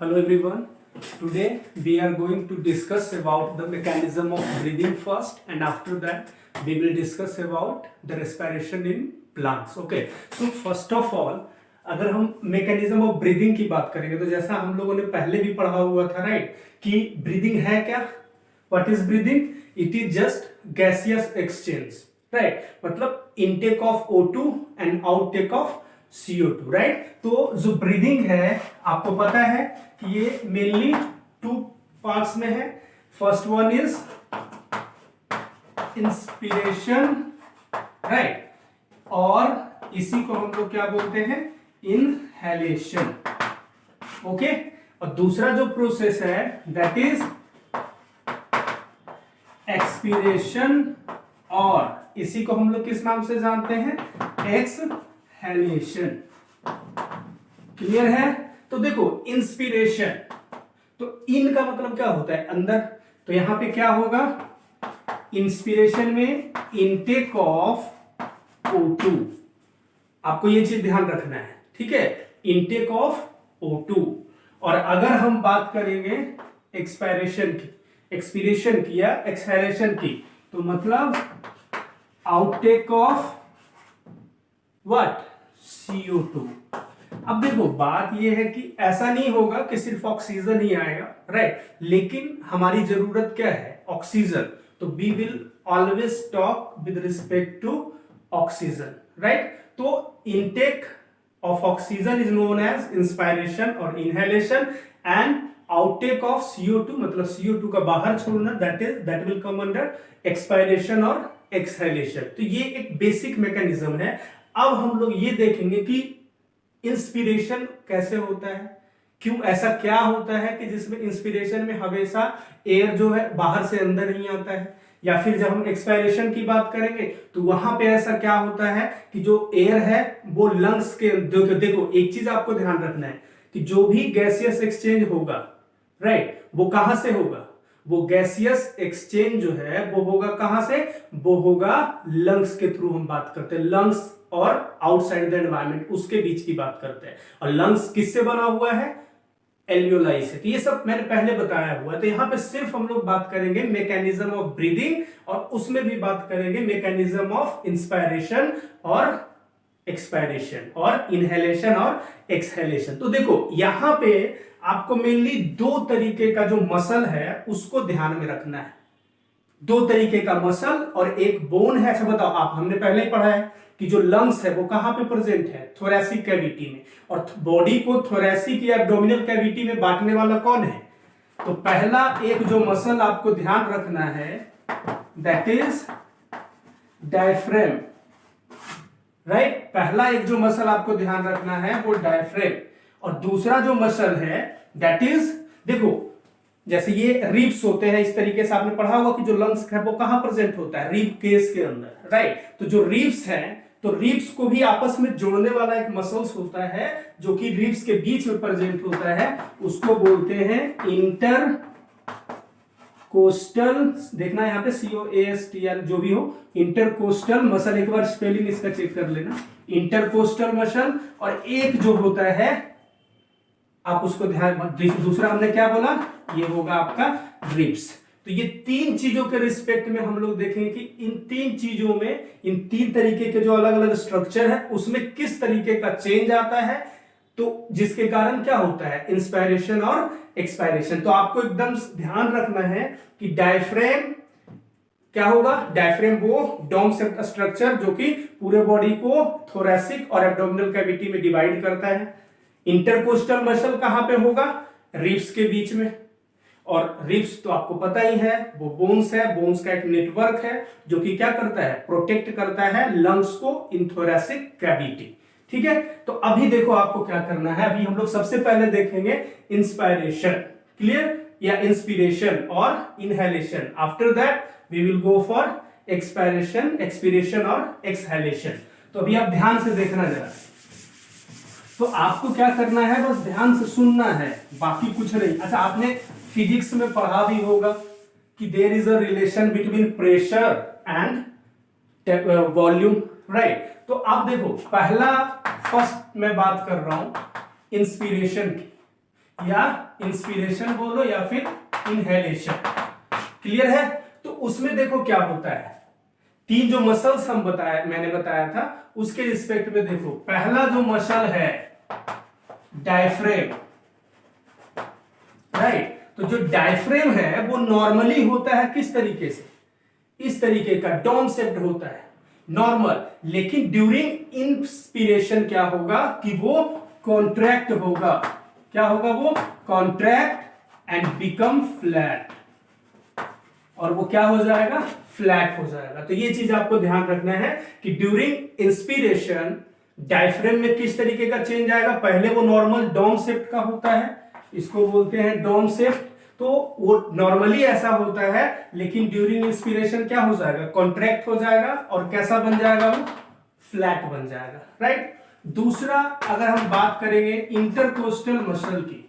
Hello everyone. Today we are going to discuss about the mechanism of breathing first, and after that we will discuss about the respiration in plants. Okay. So first of all, अगर हम mechanism of breathing की बात करेंगे तो जैसा हम लोगों ने पहले भी पढ़ा हुआ था, राइट, कि ब्रीदिंग है क्या? What is breathing? It is just gaseous exchange, right, मतलब intake of O2 and outtake of CO2, right. तो जो ब्रीदिंग है आपको पता है कि ये मेनली टू पार्ट्स में है। First one is inspiration, right, और इसी को हम लोग क्या बोलते हैं? इनहेलेशन। ओके। और दूसरा जो प्रोसेस है दैट इज एक्सपीरेशन, और इसी को हम लोग किस नाम से जानते हैं? एक्सहेलेशन। क्लियर है? तो देखो, इंस्पिरेशन, तो इन का मतलब क्या होता है? अंदर। तो यहां पे क्या होगा? इंस्पिरेशन में इनटेक ऑफ O2, आपको ये चीज ध्यान रखना है, ठीक है? Intake of O2। और अगर हम बात करेंगे एक्सपायरेशन की, एक्सपीरेशन की या एक्सहेलेशन की, तो मतलब आउटटेक ऑफ व्हाट? CO2। अब देखो, बात यह है कि ऐसा नहीं होगा कि सिर्फ ऑक्सीजन ही आएगा, राइट, लेकिन हमारी जरूरत क्या है? ऑक्सीजन। तो we will always talk with respect to oxygen, right. तो intake of oxygen is known as inspiration और inhalation, and outtake of CO2 मतलब CO2 का बाहर छोड़ना, that will come under expiration और एक्सहेलेशन। तो ये एक बेसिक मैकेनिज्म है। अब हम लोग ये देखेंगे कि इंस्पिरेशन कैसे होता है, क्यों ऐसा क्या होता है कि जिसमें इंस्पिरेशन में हमेशा एयर जो है बाहर से अंदर नहीं आता है, या फिर जब हम एक्सपायरेशन की बात करेंगे तो वहां पे ऐसा क्या होता है कि जो एयर है वो लंग्स के, देखो एक चीज आपको ध्यान रखना है कि जो भी गैसियस एक्सचेंज होगा, राइट, वो कहां से होगा? वो गैसियस एक्सचेंज जो है वो होगा कहां से? वो होगा लंग्स के थ्रू। हम बात करते हैं लंग्स और आउटसाइड द एनवायरमेंट, उसके बीच की बात करते हैं। और लंग्स किससे बना हुआ है? एल्वियोलाई से। तो ये सब मैंने पहले बताया हुआ है। तो यहां पे सिर्फ हम लोग बात करेंगे मैकेनिज्म ऑफ ब्रीदिंग, और उसमें भी बात करेंगे मैकेनिज्म ऑफ इंस्पायरेशन और एक्सपायरेशन, और इनहेलेशन और एक्सहेलेशन। तो देखो, यहां पे आपको मेनली दो तरीके का जो मसल है उसको ध्यान में रखना है। दो तरीके का मसल और एक बोन है। अच्छा बताओ, आप, हमने पहले ही पढ़ा है कि जो लंग्स है वो कहां पे प्रेजेंट है? थोरैसिक कैविटी में। और बॉडी को थोरैसिक या एब्डोमिनल कैविटी में बांटने वाला कौन है? तो पहला एक जो मसल आपको ध्यान रखना है दैट इज डायफ्रेम, राइट। पहला एक जो मसल आपको ध्यान रखना है वो डायफ्रेम, और दूसरा जो मसल है दैट इज, देखो जैसे ये रिब्स होते हैं, इस तरीके से आपने पढ़ा होगा कि जो लंग्स है वो कहां प्रेजेंट होता है? रिब केस के अंदर, राइट। तो जो रिब्स है, तो रिब्स को भी आपस में जोड़ने वाला एक मसल्स होता है जो कि रिब्स के बीच में प्रेजेंट होता है, उसको बोलते हैं इंटर कोस्टल। देखना यहाँ पे COASTL जो भी हो, इंटरकोस्टल मसल। एक बार स्पेलिंग इसका चेक कर लेना, इंटरकोस्टल मसल। और एक जो होता है, आप उसको ध्यान, दूसरा हमने क्या बोला? ये होगा आपका रिब्स। तो ये तीन चीजों के रिस्पेक्ट में हम लोग देखेंगे कि इन तीन चीजों में, इन तीन तरीके के जो अलग अलग स्ट्रक्चर है उसमें किस तरीके का चेंज आता है, तो जिसके कारण क्या होता है? इंस्पायरेशन और एक्सपायरेशन। तो आपको एकदम ध्यान रखना है कि डायफ्रेम क्या होगा? डायफ्रेम वो डोम स्ट्रक्चर जो कि पूरे बॉडी को थोरैसिक और एब्डोमिनल कैविटी में डिवाइड करता है। इंटरकोस्टल मसल कहां पे होगा? रिब्स के बीच में। और रिब्स तो आपको पता ही है, वो बोन्स है, बोन्स का एक नेटवर्क है जो कि क्या करता है? प्रोटेक्ट करता है लंग्स को इन थोरैसिक कैविटी, ठीक है। तो अभी देखो आपको क्या करना है। अभी हम लोग सबसे पहले देखेंगे इंस्पायरेशन, क्लियर, या इंस्पिरेशन और inhalation. After that we will go for expiration, expiration और एक्सहेलेशन। तो अभी आप ध्यान से देखना जरा। तो आपको क्या करना है? बस ध्यान से सुनना है, बाकी कुछ नहीं। अच्छा, आपने फिजिक्स में पढ़ा भी होगा कि there is a relation between pressure and volume, right. तो अब देखो, पहला फर्स्ट मैं बात कर रहा हूं इंस्पिरेशन की, या इंस्पिरेशन बोलो या फिर इनहेलेशन। क्लियर है? तो उसमें देखो क्या होता है, तीन जो मसल्स मैंने बताया था उसके रिस्पेक्ट में देखो। पहला जो मसल है डायफ्रेम, राइट। तो जो डायफ्रेम है वो नॉर्मली होता है किस तरीके से, इस तरीके का डोम शेप्ड होता है नॉर्मल, लेकिन ड्यूरिंग इंस्पिरेशन क्या होगा कि वो कॉन्ट्रैक्ट होगा। क्या होगा? वो कॉन्ट्रैक्ट एंड बिकम फ्लैट, और वो क्या हो जाएगा? फ्लैट हो जाएगा। तो ये चीज आपको ध्यान रखना है कि ड्यूरिंग इंस्पिरेशन डायफ्रेम में किस तरीके का चेंज आएगा। पहले वो नॉर्मल डोम शेप्ड का होता है, इसको बोलते हैं डोम शेप्ड, तो वो नॉर्मली ऐसा होता है, लेकिन ड्यूरिंग इंस्पिरेशन क्या हो जाएगा? कॉन्ट्रैक्ट हो जाएगा, और कैसा बन जाएगा? वो फ्लैट बन जाएगा, राइट। दूसरा, अगर हम बात करेंगे इंटरकोस्टल मसल की,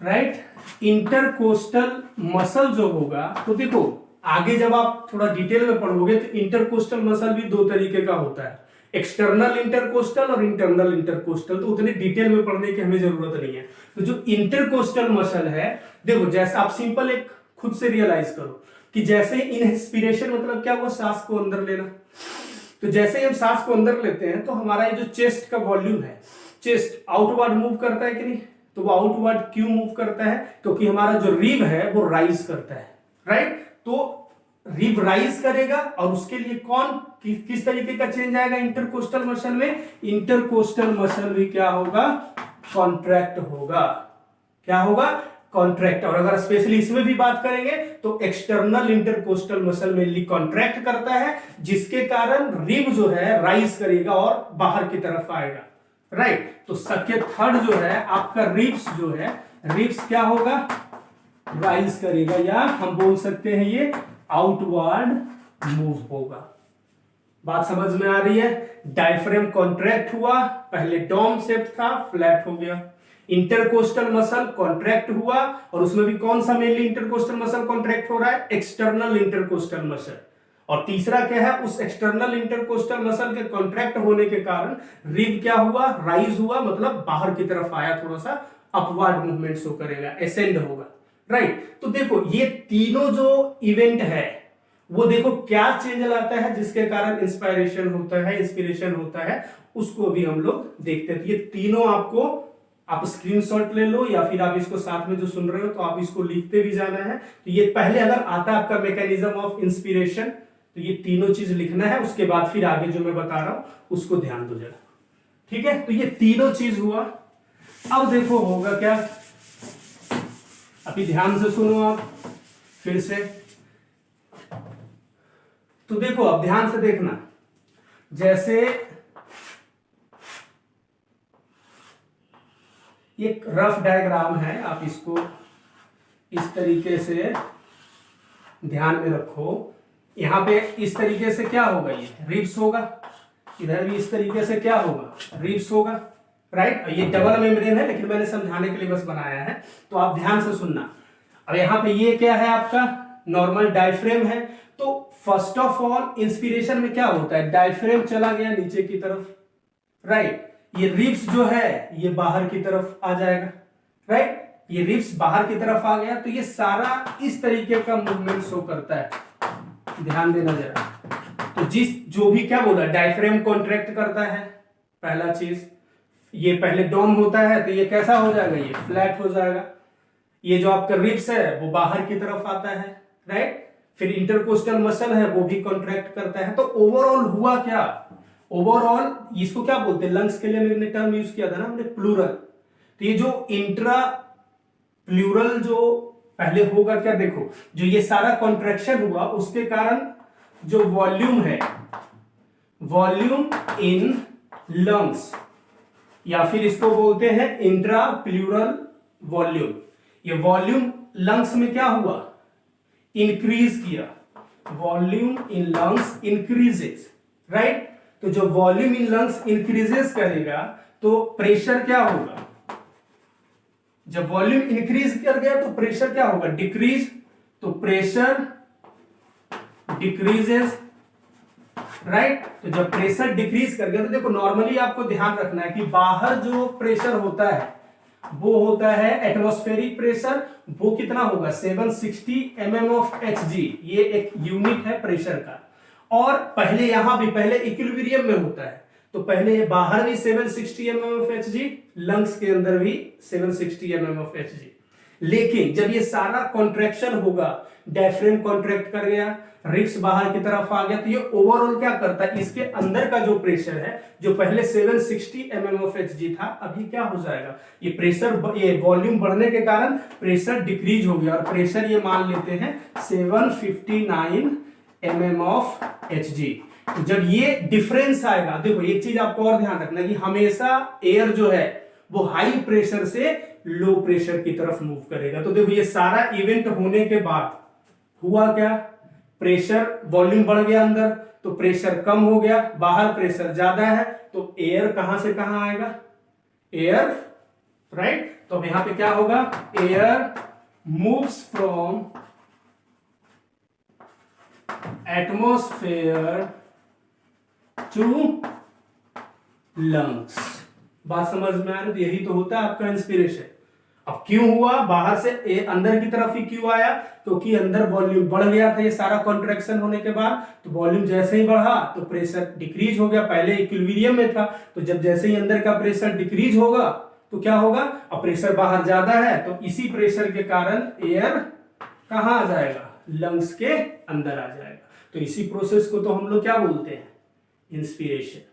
राइट, इंटरकोस्टल मसल जो होगा, तो देखो आगे जब आप थोड़ा डिटेल में पढ़ोगे तो इंटरकोस्टल मसल भी दो तरीके का होता है, एक्सटर्नल इंटरकोस्टल और इंटरनल इंटरकोस्टल। तो उतने डिटेल में पढ़ने की हमें जरूरत नहीं है। तो जो इंटरकोस्टल मसल है, देखो जैसा आप सिंपल एक खुद से रियलाइज करो कि जैसे इंस्पिरेशन मतलब क्या, वो सांस को अंदर लेना। तो जैसे ही हम सांस को अंदर लेते हैं तो हमारा ये जो चेस्ट का वॉल्यूम है, चेस्ट आउटवर्ड मूव करता है कि नहीं? तो वो आउटवर्ड क्यों मूव करता है? क्योंकि हमारा जो रिब है वो राइज करता है, राइट। तो रिब राइज करेगा, और उसके लिए किस तरीके का चेंज आएगा इंटरकोस्टल मसल में? इंटरकोस्टल मसल भी क्या होगा? कॉन्ट्रैक्ट होगा। क्या होगा? कॉन्ट्रैक्ट। और अगर स्पेशली इसमें भी बात करेंगे तो external intercostal muscle mainly contract करता है, जिसके कारण रिब जो है राइज करेगा और बाहर की तरफ आएगा, राइट। तो सबके थर्ड जो है आपका रिब्स जो है, रिब्स क्या होगा? राइज करेगा, या हम बोल सकते हैं ये आउटवर्ड मूव होगा। बात समझ में आ रही है? डायफ्रेम कॉन्ट्रैक्ट हुआ, पहले डोम शेप था, फ्लैट हो गया। इंटरकोस्टल मसल कॉन्ट्रैक्ट हुआ, और उसमें भी कौन सा मेनली इंटरकोस्टल मसल कॉन्ट्रैक्ट हो रहा है? External intercostal muscle. और तीसरा क्या है? उस एक्सटर्नल इंटरकोस्टल मसल के कॉन्ट्रैक्ट होने के कारण रिब क्या हुआ? राइज हुआ, मतलब बाहर की तरफ आया, थोड़ा सा अपवर्ड मूवमेंट शो करेगा, एसेंड होगा, राइट। तो देखो ये तीनों जो इवेंट है वो देखो क्या चेंज लाता है, जिसके कारण इंस्पायरेशन होता है, इंस्पिरेशन होता है, उसको भी हम लोग देखते हैं। तो ये तीनों आपको, आप स्क्रीनशॉट ले लो या फिर आप इसको साथ में जो सुन रहे हो तो आप इसको लिखते भी जाना है। तो ये पहले अगर आता है आपका मैकेनिज्म ऑफ इंस्पिरेशन, तो ये तीनों चीज लिखना है, उसके बाद फिर आगे जो मैं बता रहा हूं उसको ध्यान दो जरा, ठीक है। तो ये तीनों चीज हुआ। अब देखो होगा क्या, अभी ध्यान से सुनो आप फिर से। तो देखो अब ध्यान से देखना, जैसे एक रफ डायग्राम है, आप इसको इस तरीके से ध्यान में रखो। यहां पे इस तरीके से क्या होगा? ये रिब्स होगा, इधर भी इस तरीके से क्या होगा? रिब्स होगा, राइट। ये डबल मेम्ब्रेन है, लेकिन मैंने समझाने के लिए बस बनाया है, तो आप ध्यान से सुनना। अब यहाँ पे ये क्या है? आपका नॉर्मल डायफ्रेम है। तो फर्स्ट ऑफ ऑल इंस्पिरेशन में क्या होता है? डायफ्रेम चला गया नीचे की तरफ, राइट। ये रिब्स जो है ये बाहर की तरफ आ जाएगा, राइट। ये रिब्स बाहर की तरफ आ गया, तो ये सारा इस तरीके का मूवमेंट शो करता है, ध्यान देना जरा। तो जो भी क्या बोला, डायफ्रेम कॉन्ट्रैक्ट करता है, पहला चीज। ये पहले डोम होता है, तो ये कैसा हो जाएगा? ये फ्लैट हो जाएगा। ये जो आपका रिब्स है वो बाहर की तरफ आता है, राइट। फिर इंटरकोस्टल मसल है वो भी कॉन्ट्रैक्ट करता है। तो ओवरऑल हुआ क्या? ओवरऑल इसको क्या बोलते हैं? लंग्स के लिए मैंने टर्म यूज किया था ना हमने, प्लूरल। तो ये जो इंट्रा प्लूरल जो पहले होगा क्या, देखो जो ये सारा कॉन्ट्रैक्शन हुआ उसके कारण जो वॉल्यूम है, वॉल्यूम इन लंग्स, या फिर इसको बोलते हैं इंट्रा प्लूरल वॉल्यूम। ये वॉल्यूम लंग्स में क्या हुआ? इंक्रीज किया। Volume in lungs increases, right. तो जो वॉल्यूम इन लंग्स इंक्रीजेस करेगा तो प्रेशर क्या होगा? जब वॉल्यूम इंक्रीज कर गया तो प्रेशर क्या होगा? डिक्रीज। तो प्रेशर डिक्रीजेस, राइट। तो जब प्रेशर डिक्रीज कर गया, तो देखो नॉर्मली आपको ध्यान रखना है कि बाहर जो प्रेशर होता है वो होता है एटमॉस्फेरिक प्रेशर, वो कितना होगा 760 mm ऑफ Hg, ये एक यूनिट है प्रेशर का। और पहले यहां भी पहले इक्विलिब्रियम में होता है, तो पहले ये बाहर भी 760 mm ऑफ Hg, लंग्स के अंदर भी 760 mm ऑफ Hg। लेकिन जब ये सारा कॉन्ट्रैक्शन होगा, डायफ्रेम कॉन्ट्रैक्ट कर गया, रिब्स बाहर की तरफ आ गया, तो ये ओवरऑल क्या करता है, इसके अंदर का जो प्रेशर है, जो पहले 760 mm ऑफ Hg था, अभी क्या हो जाएगा, ये प्रेशर, ये वॉल्यूम बढ़ने के कारण प्रेशर डिक्रीज हो गया, और प्रेशर ये मान लेते हैं 759 mm ऑफ Hg। तो जब ये डिफरेंस आएगा, देखो एक चीज आपको और ध्यान रखना कि हमेशा एयर जो है वो हाई प्रेशर से लो प्रेशर की तरफ मूव करेगा। तो देखो ये सारा इवेंट होने के बाद हुआ क्या, प्रेशर, वॉल्यूम बढ़ गया अंदर, तो प्रेशर कम हो गया, बाहर प्रेशर ज्यादा है, तो एयर कहां से कहां आएगा, एयर, राइट। तो अब यहां पे क्या होगा, air moves from atmosphere to lungs. बात समझ में आ रही, तो यही तो होता है आपका इंस्पिरेशन। अब क्यों हुआ, बाहर से अंदर की तरफ ही क्यों आया, क्योंकि अंदर वॉल्यूम बढ़ गया था, ये सारा कॉन्ट्रैक्शन होने के बाद, तो वॉल्यूम जैसे ही बढ़ा तो प्रेशर डिक्रीज हो गया, पहले इक्विलिब्रियम में था, तो जब जैसे ही अंदर का प्रेशर डिक्रीज होगा तो क्या होगा, अब प्रेशर बाहर ज्यादा है, तो इसी प्रेशर के कारण एयर कहां आ जाएगा, लंग्स के अंदर आ जाएगा। तो इसी प्रोसेस को तो हम लोग क्या बोलते हैं, इंस्पिरेशन।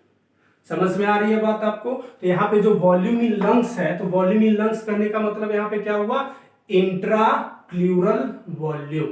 समझ में आ रही है बात आपको। तो यहाँ पे जो वॉल्यूम इन लंग्स है, तो वॉल्यूम इन लंग्स करने का मतलब यहाँ पे क्या हुआ, इंट्राप्लूरल वॉल्यूम।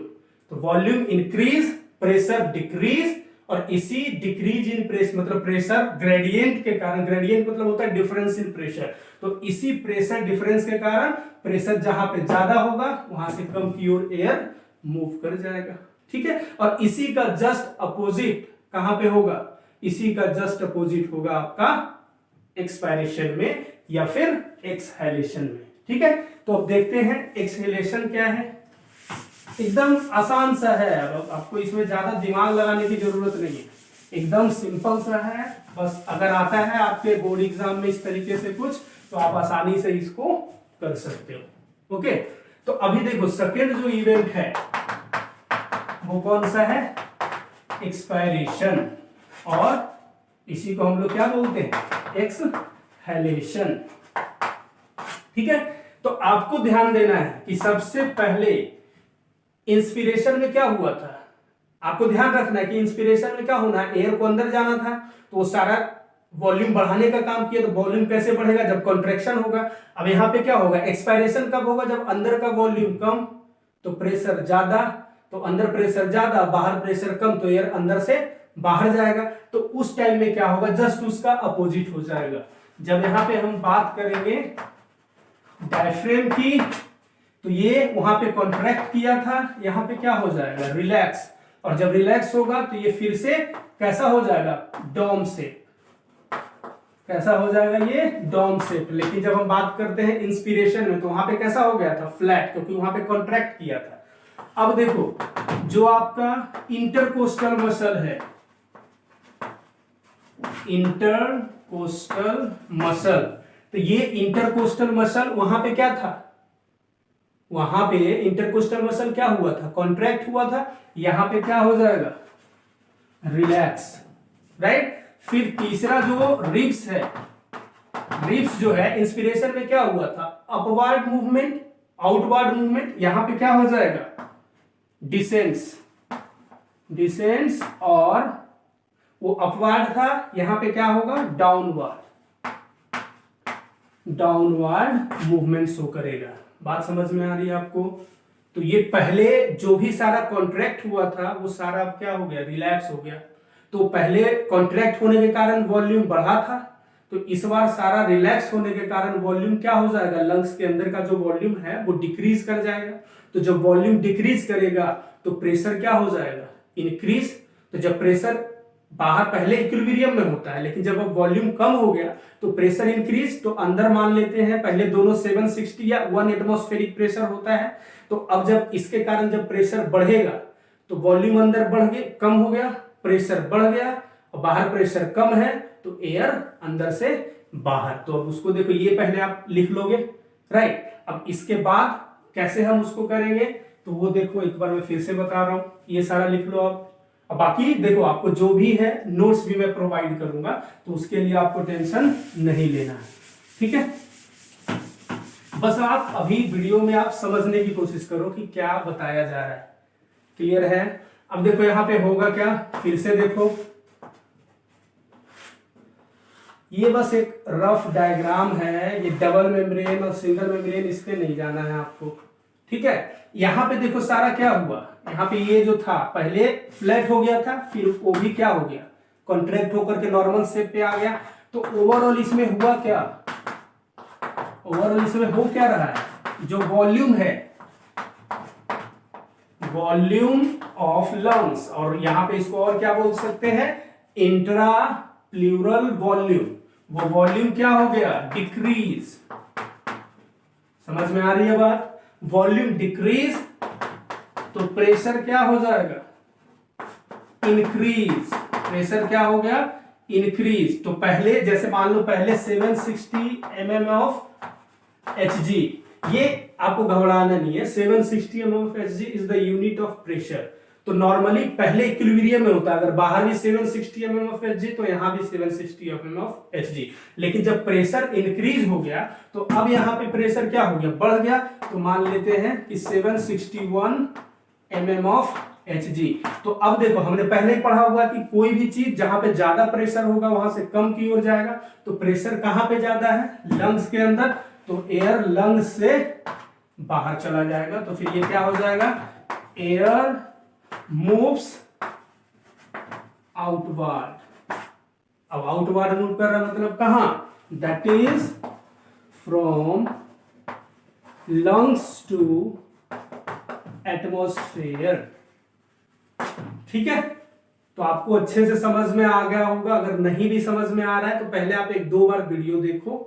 तो वॉल्यूम इंक्रीज, प्रेशर डिक्रीज, और इसी डिक्रीज इन प्रेशर मतलब प्रेशर ग्रेडियंट के कारण, ग्रेडियंट मतलब होता है डिफरेंस इन प्रेशर, तो इसी प्रेशर डिफरेंस के कारण प्रेशर जहां पे ज्यादा होगा वहां से कम की ओर एयर मूव कर जाएगा, ठीक है। और इसी का जस्ट अपोजिट कहां पे होगा, इसी का जस्ट अपोजिट होगा आपका एक्सपायरेशन में या फिर एक्सहेलेशन में, ठीक है। तो अब देखते हैं एक्सहेलेशन क्या है। एकदम आसान सा है, अब आपको इसमें ज्यादा दिमाग लगाने की जरूरत नहीं है, एकदम सिंपल सा है। बस अगर आता है आपके बोर्ड एग्जाम में इस तरीके से कुछ, तो आप आसानी से इसको कर सकते हो, ओके। तो अभी देखो सेकेंड जो इवेंट है वो कौन सा है, एक्सपायरेशन, और इसी को हम लोग क्या बोलते हैं, एक्सहेलेशन, ठीक है। तो आपको ध्यान देना है कि सबसे पहले इंस्पिरेशन में क्या हुआ था, आपको ध्यान रखना है कि इंस्पिरेशन में क्या होना है, एयर को अंदर जाना था, तो वो सारा वॉल्यूम बढ़ाने का काम किया, तो वॉल्यूम कैसे बढ़ेगा, जब कॉन्ट्रैक्शन होगा। अब यहां पे क्या होगा, एक्सपायरेशन कब होगा, जब अंदर का वॉल्यूम कम तो प्रेशर ज्यादा, तो अंदर प्रेशर ज्यादा बाहर प्रेशर कम, तो एयर अंदर से बाहर जाएगा। तो उस टाइम में क्या होगा, जस्ट उसका अपोजिट हो जाएगा। जब यहां पे हम बात करेंगे डायफ्रेम की, तो ये वहां पे कॉन्ट्रैक्ट किया था, यहां पे क्या हो जाएगा, रिलैक्स, और जब रिलैक्स होगा तो ये फिर से कैसा हो जाएगा, डोम शेप, कैसा हो जाएगा, ये डोम शेप। लेकिन जब हम बात करते हैं इंस्पिरेशन में, तो वहां पे कैसा हो गया था, फ्लैट, क्योंकि वहां पे कॉन्ट्रैक्ट किया था। अब देखो जो आपका इंटरकोस्टल मसल है, इंटरकोस्टल मसल, तो ये इंटरकोस्टल मसल वहां पे क्या था, वहां पे इंटरकोस्टल मसल क्या हुआ था, कॉन्ट्रैक्ट हुआ था, यहां पे क्या हो जाएगा, रिलैक्स, राइट। फिर तीसरा जो रिब्स है, रिब्स जो है इंस्पिरेशन में क्या हुआ था, अपवर्ड मूवमेंट, आउटवर्ड मूवमेंट, यहां पे क्या हो जाएगा, डिसेंस, डिसेंस, और वो अपवर्ड था, यहां पे क्या होगा, डाउनवर्ड, डाउनवर्ड मूवमेंट शो करेगा। बात समझ में आ रही है आपको। तो ये पहले जो भी सारा कॉन्ट्रैक्ट हुआ था वो सारा अब क्या हो गया, रिलैक्स हो गया। तो पहले कॉन्ट्रैक्ट होने के कारण वॉल्यूम बढ़ा था, तो इस बार सारा रिलैक्स होने के कारण वॉल्यूम क्या हो जाएगा, लंग्स के अंदर का जो वॉल्यूम है वो डिक्रीज कर जाएगा। तो जब वॉल्यूम डिक्रीज करेगा तो प्रेशर क्या हो जाएगा, इंक्रीज। तो जब प्रेशर बाहर पहले इक्विलिब्रियम में होता है, लेकिन जब अब वॉल्यूम कम हो गया तो प्रेशर इंक्रीज, तो अंदर मान लेते हैं पहले दोनों 760 या 1 एटमॉस्फेरिक प्रेशर होता है। तो अब जब इसके कारण जब प्रेशर बढ़ेगा तो वॉल्यूम अंदर बढ़ गया, कम हो गया, प्रेशर बढ़ गया, और बाहर प्रेशर कम है तो एयर अंदर से बाहर। तो अब उसको देखो, ये पहले आप लिख लोगे, राइट। अब इसके बाद कैसे हम उसको करेंगे तो वो देखो एक बार मैं फिर से बता रहा हूं, ये सारा लिख लो आप। अब बाकी देखो आपको जो भी है नोट्स भी मैं प्रोवाइड करूंगा, तो उसके लिए आपको टेंशन नहीं लेना है, ठीक है। बस आप अभी वीडियो में आप समझने की कोशिश करो कि क्या बताया जा रहा है, क्लियर है। अब देखो यहां पे होगा क्या, फिर से देखो, ये बस एक रफ डायग्राम है, ये डबल मेम्ब्रेन और सिंगल मेम्ब्रेन, इस पे नहीं जाना है आपको, ठीक है। यहां पे देखो सारा क्या हुआ, यहाँ पे ये जो था पहले फ्लैट हो गया था, फिर वो भी क्या हो गया, कॉन्ट्रैक्ट होकर के नॉर्मल शेप पे आ गया। तो ओवरऑल इसमें हुआ क्या, ओवरऑल इसमें हो क्या रहा है, जो वॉल्यूम है, वॉल्यूम ऑफ लंग्स, और यहां पे इसको और क्या बोल सकते हैं, इंट्रा प्लूरल वॉल्यूम, वो वॉल्यूम क्या हो गया, डिक्रीज। समझ में आ रही है बात, वॉल्यूम डिक्रीज तो प्रेशर क्या हो जाएगा, इंक्रीज, प्रेशर क्या हो गया, इंक्रीज। तो पहले जैसे मान लो पहले 760 mm ऑफ Hg, ये आपको घबराना नहीं है, 760 mm of Hg is the unit of pressure. तो नॉर्मली पहले इक्विलिब्रियम में होता है, अगर बाहर भी 760 mm ऑफ Hg तो यहां भी 760 mm ऑफ Hg। लेकिन जब प्रेशर इंक्रीज हो गया तो अब यहां पे प्रेशर क्या हो गया, बढ़ गया, तो मान लेते हैं कि 761 mm ऑफ Hg। तो अब देखो हमने पहले ही पढ़ा हुआ कि कोई भी चीज जहां पे ज्यादा प्रेशर होगा वहां से कम की ओर जाएगा। तो प्रेशर कहां पे ज्यादा है, लंग्स के अंदर, तो एयर लंग्स से बाहर चला जाएगा, तो फिर ये क्या हो जाएगा, एयर मूव्स आउटवर्ड। अब आउटवर्ड मूव कर रहा मतलब कहां, that is from lungs to atmosphere, ठीक है। तो आपको अच्छे से समझ में आ गया होगा, अगर नहीं भी समझ में आ रहा है तो पहले आप एक दो बार वीडियो देखो,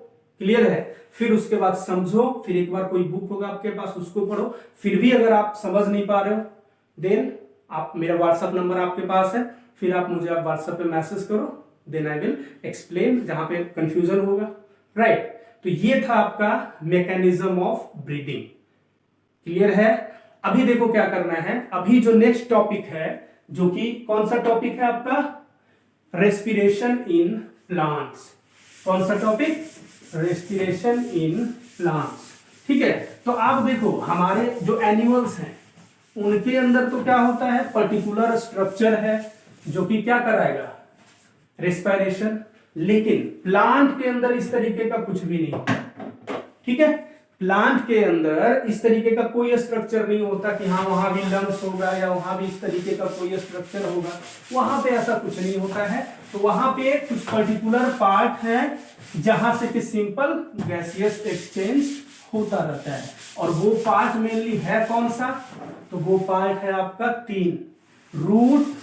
क्लियर है, फिर उसके बाद समझो, फिर एक बार कोई बुक होगा आपके पास उसको पढ़ो। फिर भी अगर आप समझ नहीं पा रहे हो देन आप, मेरा व्हाट्सएप नंबर आपके पास है, फिर आप मुझे आप व्हाट्सएप पे मैसेज करो, देन आई विल एक्सप्लेन जहां पे कंफ्यूजन होगा, राइट। तो ये था आपका मैकेनिज्म ऑफ ब्रीदिंग, क्लियर है। अभी देखो क्या करना है, अभी जो नेक्स्ट टॉपिक है, जो कि कौन सा टॉपिक है आपका, रेस्पिरेशन इन प्लांट्स। कौन सा टॉपिक, रेस्पिरेशन इन प्लांट्स, ठीक है। तो आप देखो हमारे जो एनिमल्स हैं उनके अंदर तो क्या होता है, पर्टिकुलर स्ट्रक्चर है जो कि क्या कराएगा, रेस्पिरेशन। लेकिन प्लांट के अंदर इस तरीके का कुछ भी नहीं होता, ठीक है। प्लांट के अंदर इस तरीके का कोई स्ट्रक्चर नहीं होता कि हाँ वहां भी लंग्स होगा या वहां भी इस तरीके का कोई स्ट्रक्चर होगा, वहां पे ऐसा कुछ नहीं होता है। तो वहां पे कुछ पर्टिकुलर पार्ट है जहां से कि सिंपल गैसियस एक्सचेंज होता रहता है, और वो पार्ट मेनली है कौन सा, तो वो पार्ट है आपका 3, रूट,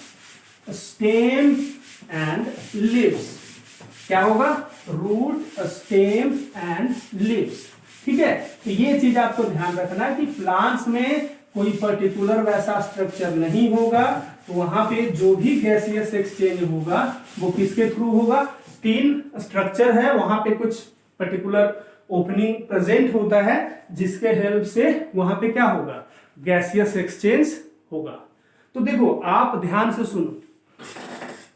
स्टेम एंड लीव्स। क्या होगा, रूट, स्टेम एंड लीव्स, ठीक है। तो ये चीज आपको ध्यान रखना है कि प्लांट्स में कोई पर्टिकुलर वैसा स्ट्रक्चर नहीं होगा, तो वहां पे जो भी गैसियस एक्सचेंज होगा वो किसके थ्रू होगा, 3 स्ट्रक्चर है, वहां पे कुछ पर्टिकुलर ओपनिंग प्रेजेंट होता है जिसके हेल्प से वहां पे क्या होगा, गैसियस एक्सचेंज होगा। तो देखो आप ध्यान से सुनो,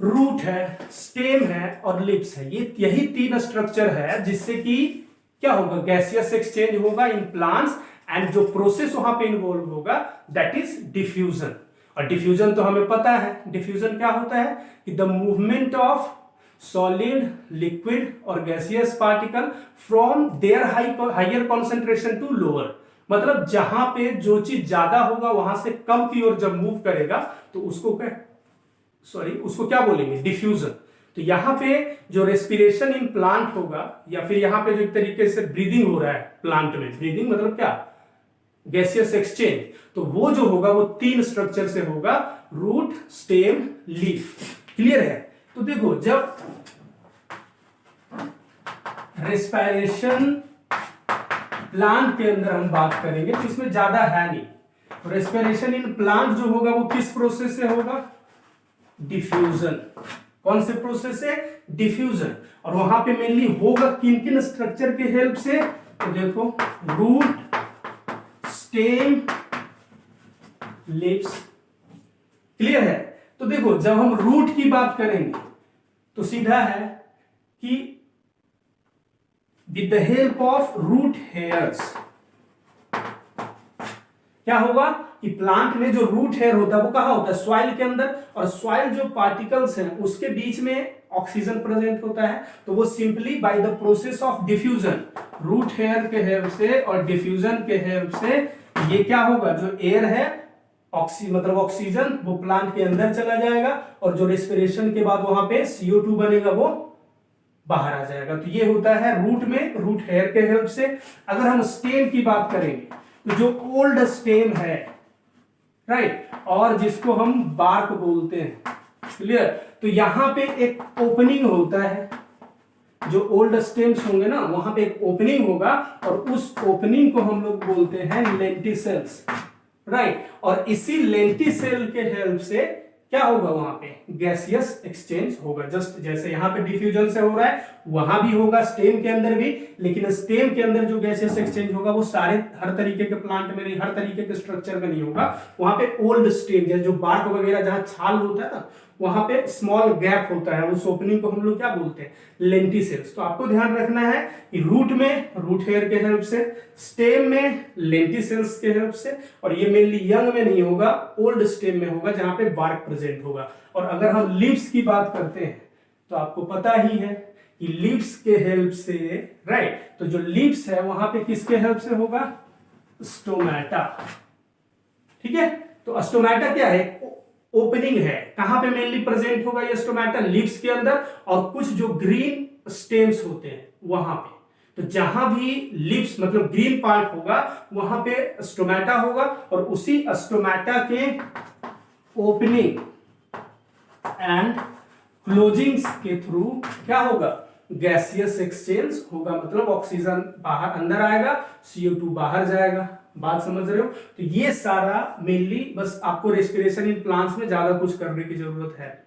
रूट है, स्टेम है और लिप्स है, ये यही 3 स्ट्रक्चर है जिससे कि क्या होगा, गैसियस एक्सचेंज होगा इन प्लांट्स। एंड जो प्रोसेस वहां पे इन्वॉल्व होगा दैट इज डिफ्यूजन। और डिफ्यूजन तो हमें पता है, डिफ्यूजन क्या होता है कि the movement of solid, liquid और gaseous particle from their higher concentration to lower. मतलब जहां पे जो चीज ज्यादा होगा वहां से कम की ओर जब मूव करेगा तो उसको उसको क्या बोलेंगे, डिफ्यूजन। तो यहां पे जो रेस्पिरेशन इन प्लांट होगा, या फिर यहां पे जो एक तरीके से ब्रीदिंग हो रहा है प्लांट में, ब्रीदिंग मतलब क्या, गैसियस एक्सचेंज, तो वो जो होगा वो 3 स्ट्रक्चर से होगा, रूट, स्टेम, लीफ, क्लियर है। तो देखो जब रेस्पिरेशन प्लांट के अंदर हम बात करेंगे तो इसमें ज्यादा है नहीं, तो रेस्पिरेशन इन प्लांट जो होगा वो किस प्रोसेस से होगा, डिफ्यूजन। कौन से प्रोसेस से, डिफ्यूजन। और वहां पे मेनली होगा किन किन स्ट्रक्चर के हेल्प से, तो देखो रूट, स्टेम, लिप्स। क्लियर है? तो देखो जब हम रूट की बात करेंगे तो सीधा है कि with the help of root hairs क्या होगा कि प्लांट में जो रूट हेयर होता है वो कहां होता है? सॉइल के अंदर। और सॉइल जो पार्टिकल्स हैं उसके बीच में ऑक्सीजन प्रेजेंट होता है, तो वो simply by the process of diffusion, root hair के हेल्प से और डिफ्यूजन के हेल्प से ये क्या होगा, जो एयर है मतलब ऑक्सीजन, वो प्लांट के अंदर चला जाएगा और जो रेस्पिरेशन के बाद वहां पे CO2 बनेगा वो बाहर आ जाएगा। तो ये होता है रूट में, रूट हेयर के हेल्प से। अगर हम स्टेम की बात करेंगे तो जो ओल्ड स्टेम है, राइट, और जिसको हम बार्क बोलते हैं, क्लियर, तो यहां पे एक ओपनिंग होता है। जो ओल्ड स्टेम्स होंगे ना वहां पे एक ओपनिंग होगा और उस ओपनिंग को हम लोग बोलते हैं लेंटिसेल्स, राइट। और इसी लेंटिसेल के हेल्प से क्या होगा, वहां पे गैसियस एक्सचेंज होगा। जस्ट जैसे यहां पे डिफ्यूजन से हो रहा है वहां भी होगा, स्टेम के अंदर भी। लेकिन स्टेम के अंदर जो गैसियस एक्सचेंज होगा वो सारे हर तरीके के प्लांट में नहीं, हर तरीके के स्ट्रक्चर में नहीं होगा। वहां पे ओल्ड स्टेम जैसे जो बार्क वगैरह जहां छाल होता है ना, वहां पे स्मॉल गैप होता है, उस ओपनिंग को हम लोग क्या बोलते हैं, लेंटिसेल्स। तो आपको ध्यान रखना है कि रूट में रूट हेयर के हेल्प से, स्टेम में लेंटिसेल्स के हेल्प से, और ये मेनली यंग में नहीं होगा, ओल्ड स्टेम में होगा जहां पे बार्क प्रेजेंट होगा। और अगर हम लीव्स की बात करते हैं तो आपको पता ही है कि लीव्स के हेल्प से, राइट, तो जो लीव्स है वहां पे किसके हेल्प से होगा, स्टोमेटा। ठीक है, तो स्टोमेटा क्या है, ओपनिंग है। कहां पे मेनली प्रेजेंट होगा ये स्टोमेटा, लीव्स के अंदर, और कुछ जो ग्रीन स्टेम्स होते हैं वहां पे। तो जहां भी लीव्स मतलब ग्रीन पार्ट होगा वहां पे स्टोमेटा होगा, और उसी स्टोमेटा के ओपनिंग एंड क्लोजिंग के थ्रू क्या होगा, गैसियस एक्सचेंज होगा। मतलब ऑक्सीजन बाहर अंदर आएगा, CO2 बाहर जाएगा। बात समझ रहे हो? तो ये सारा मेनली बस आपको रेस्पिरेशन इन प्लांट्स में ज्यादा कुछ करने की जरूरत है।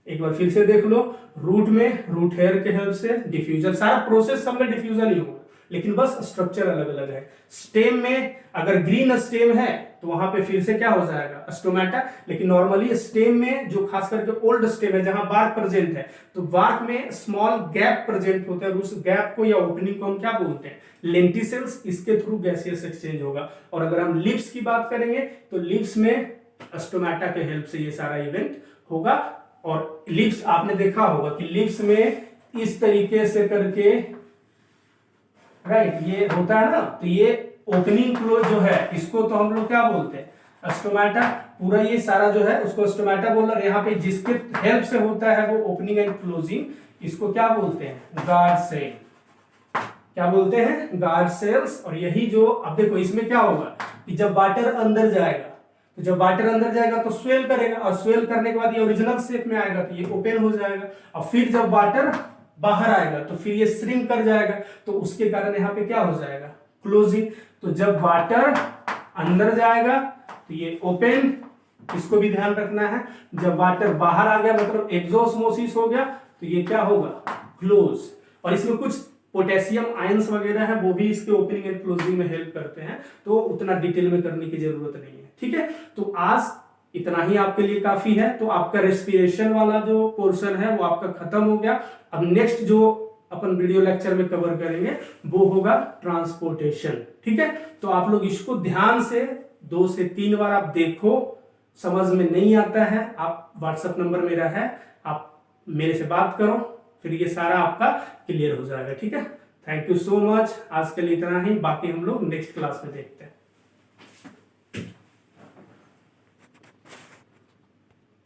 एक बार फिर से देख लो, रूट में रूट हेयर के हेल्प से डिफ्यूजन, सारा प्रोसेस सब में डिफ्यूजन ही होगा, लेकिन बस स्ट्रक्चर अलग अलग है। स्टेम में अगर ग्रीन स्टेम है तो वहां पे फिर से क्या हो जाएगा, स्टोमेटा। लेकिन नॉर्मली स्टेम में जो खास करके ओल्ड स्टेम है जहां बार्क प्रेजेंट है, तो बार्क में स्मॉल गैप प्रेजेंट होता है, और उस गैप को या ओपनिंग को हम क्या बोलते हैं, लेंटिसेल्स। इसके थ्रू गैसियस एक्सचेंज होगा। और अगर हम लिप्स की बात करेंगे तो लिप्स में स्टोमेटा के हेल्प से ये सारा इवेंट होगा। और लिप्स आपने देखा होगा कि लिप्स में इस तरीके से करके, राइट, ये होता है ना, तो ये ओपनिंग क्लोज जो है इसको तो हम लोग क्या बोलते हैं, स्टोमेटा। पूरा ये सारा जो है उसको स्टोमेटा बोल रहे हैं। यहाँ पे जिसके हेल्प से होता है वो ओपनिंग एंड क्लोजिंग, इसको क्या बोलते हैं, गार्ड सेल। क्या बोलते हैं, गार्ड सेल्स। और यही जो अब देखो इसमें क्या होगा कि जब वाटर अंदर जाएगा, तो जब वाटर अंदर जाएगा तो स्वेल करेगा, और स्वेल करने के बाद ये ओरिजिनल शेप में आएगा तो ये ओपन हो जाएगा। और फिर जब वाटर बाहर आएगा तो फिर ये श्रिंक कर जाएगा, तो उसके कारण यहाँ पे क्या हो जाएगा, क्लोजिंग। तो जब वाटर अंदर जाएगा तो ये ओपन, इसको भी ध्यान रखना है। जब वाटर बाहर आ गया मतलब एक्सोस्मोसिस हो गया तो ये क्या होगा, क्लोज। और इसमें कुछ पोटेशियम आयंस वगैरह है वो भी इसके ओपनिंग एंड क्लोजिंग में हेल्प करते हैं, तो उतना डिटेल में करने की जरूरत नहीं है। ठीक है, तो आज इतना ही आपके लिए काफी है। तो आपका रेस्पिरेशन वाला जो पोर्शन है वो आपका खत्म हो गया। अब नेक्स्ट जो अपन वीडियो लेक्चर में कवर करेंगे वो होगा ट्रांसपोर्टेशन। ठीक है, तो आप लोग इसको ध्यान से 2 से 3 बार आप देखो, समझ में नहीं आता है आप व्हाट्सएप नंबर मेरा है, आप मेरे से बात करो, फिर ये सारा आपका क्लियर हो जाएगा। ठीक है, थैंक यू सो मच। आज के लिए इतना ही, बाकी हम लोग नेक्स्ट क्लास में देखते हैं।